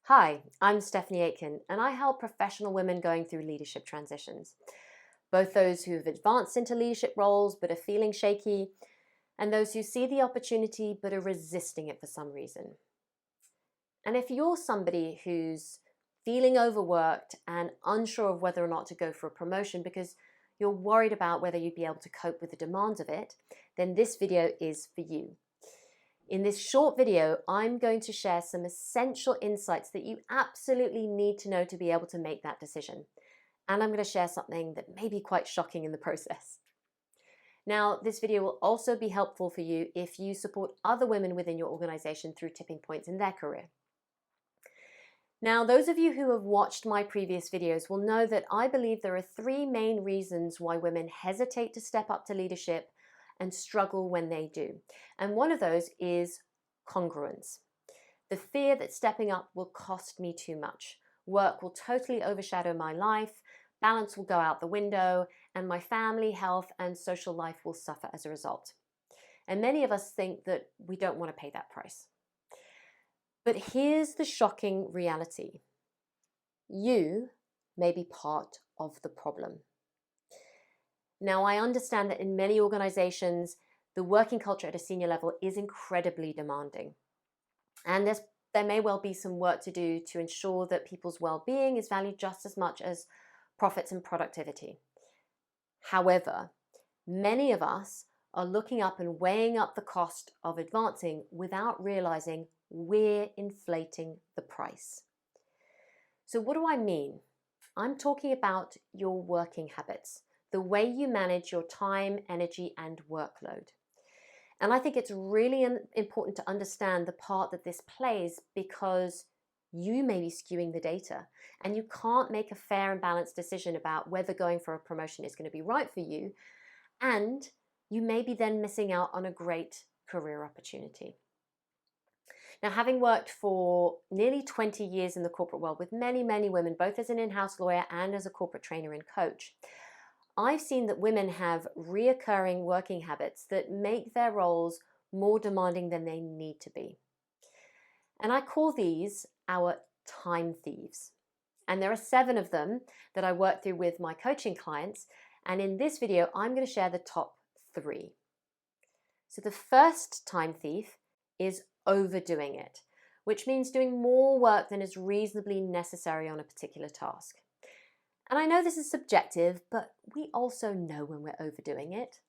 Hi, I'm Stephanie Aitken, and I help professional women going through leadership transitions. Both those who have advanced into leadership roles but are feeling shaky, and those who see the opportunity but are resisting it for some reason. And if you're somebody who's feeling overworked and unsure of whether or not to go for a promotion because you're worried about whether you'd be able to cope with the demands of it, then this video is for you. In this short video, I'm going to share some essential insights that you absolutely need to know to be able to make that decision. And I'm going to share something that may be quite shocking in the process. Now, this video will also be helpful for you if you support other women within your organization through tipping points in their career. Now, those of you who have watched my previous videos will know that I believe there are three main reasons why women hesitate to step up to leadership and struggle when they do. And one of those is congruence. The fear that stepping up will cost me too much. Work will totally overshadow my life, balance will go out the window, and my family, health, and social life will suffer as a result. And many of us think that we don't want to pay that price. But here's the shocking reality. You may be part of the problem. Now, I understand that in many organizations, the working culture at a senior level is incredibly demanding. And there may well be some work to do to ensure that people's well-being is valued just as much as profits and productivity. However, many of us are looking up and weighing up the cost of advancing without realizing we're inflating the price. So what do I mean? I'm talking about your working habits, the way you manage your time, energy, and workload. And I think it's really important to understand the part that this plays because you may be skewing the data and you can't make a fair and balanced decision about whether going for a promotion is going to be right for you, and you may be then missing out on a great career opportunity. Now, having worked for nearly 20 years in the corporate world with many, many women, both as an in-house lawyer and as a corporate trainer and coach, I've seen that women have reoccurring working habits that make their roles more demanding than they need to be. And I call these our time thieves. And there are 7 of them that I work through with my coaching clients. And in this video, I'm going to share the top 3. So the first time thief is overdoing it, which means doing more work than is reasonably necessary on a particular task. And I know this is subjective, but we also know when we're overdoing it.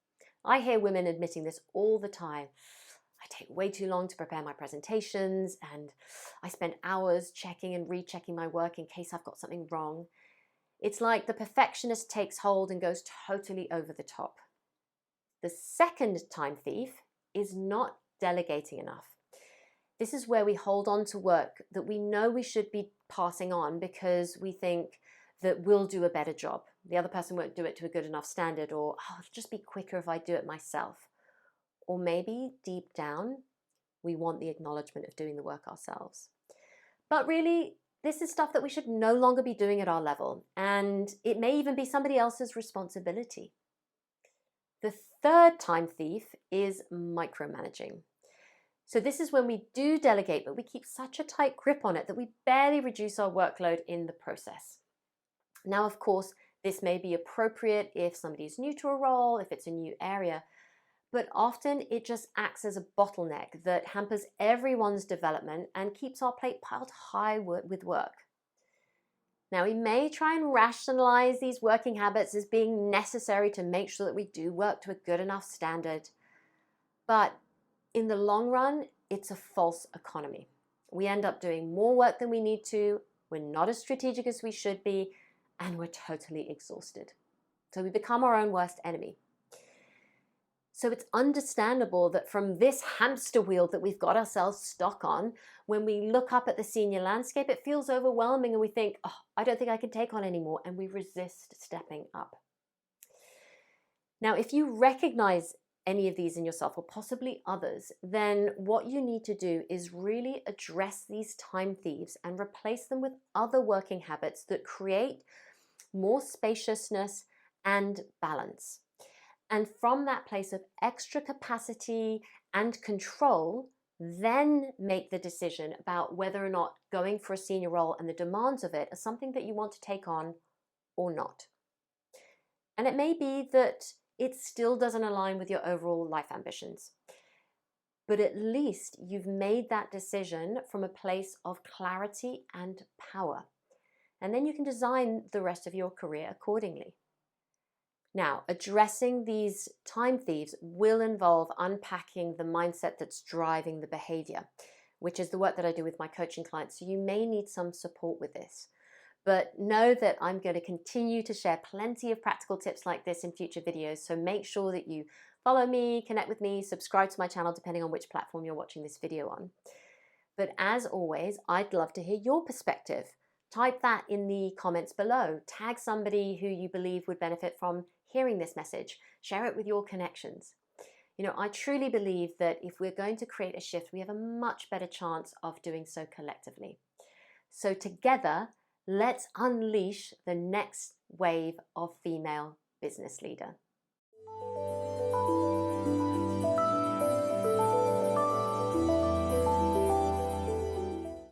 I hear women admitting this all the time. I take way too long to prepare my presentations, and I spend hours checking and rechecking my work in case I've got something wrong. It's like the perfectionist takes hold and goes totally over the top. The second time thief is not delegating enough. This is where we hold on to work that we know we should be passing on because we think that we'll do a better job. The other person won't do it to a good enough standard, or it'll just be quicker if I do it myself. Or maybe deep down, we want the acknowledgement of doing the work ourselves. But really, this is stuff that we should no longer be doing at our level, and it may even be somebody else's responsibility. The third time thief is micromanaging. So this is when we do delegate, but we keep such a tight grip on it that we barely reduce our workload in the process. Now, of course, this may be appropriate if somebody's new to a role, if it's a new area, but often it just acts as a bottleneck that hampers everyone's development and keeps our plate piled high with work. Now, we may try and rationalize these working habits as being necessary to make sure that we do work to a good enough standard, but in the long run, it's a false economy. We end up doing more work than we need to, we're not as strategic as we should be, and we're totally exhausted. So we become our own worst enemy. So it's understandable that from this hamster wheel that we've got ourselves stuck on, when we look up at the senior landscape, it feels overwhelming and we think, oh, I don't think I can take on anymore, and we resist stepping up. Now, if you recognize any of these in yourself, or possibly others, then what you need to do is really address these time thieves and replace them with other working habits that create more spaciousness and balance. And from that place of extra capacity and control, Then make the decision about whether or not going for a senior role and the demands of it are something that you want to take on or not. And it may be that it still doesn't align with your overall life ambitions, but at least you've made that decision from a place of clarity and power. And then you can design the rest of your career accordingly. Now, addressing these time thieves will involve unpacking the mindset that's driving the behavior, which is the work that I do with my coaching clients. So you may need some support with this. But know that I'm going to continue to share plenty of practical tips like this in future videos. So make sure that you follow me, connect with me, subscribe to my channel, depending on which platform you're watching this video on. But as always, I'd love to hear your perspective. Type that in the comments below. Tag somebody who you believe would benefit from hearing this message. Share it with your connections. You know, I truly believe that if we're going to create a shift, we have a much better chance of doing so collectively. So together, let's unleash the next wave of female business leader.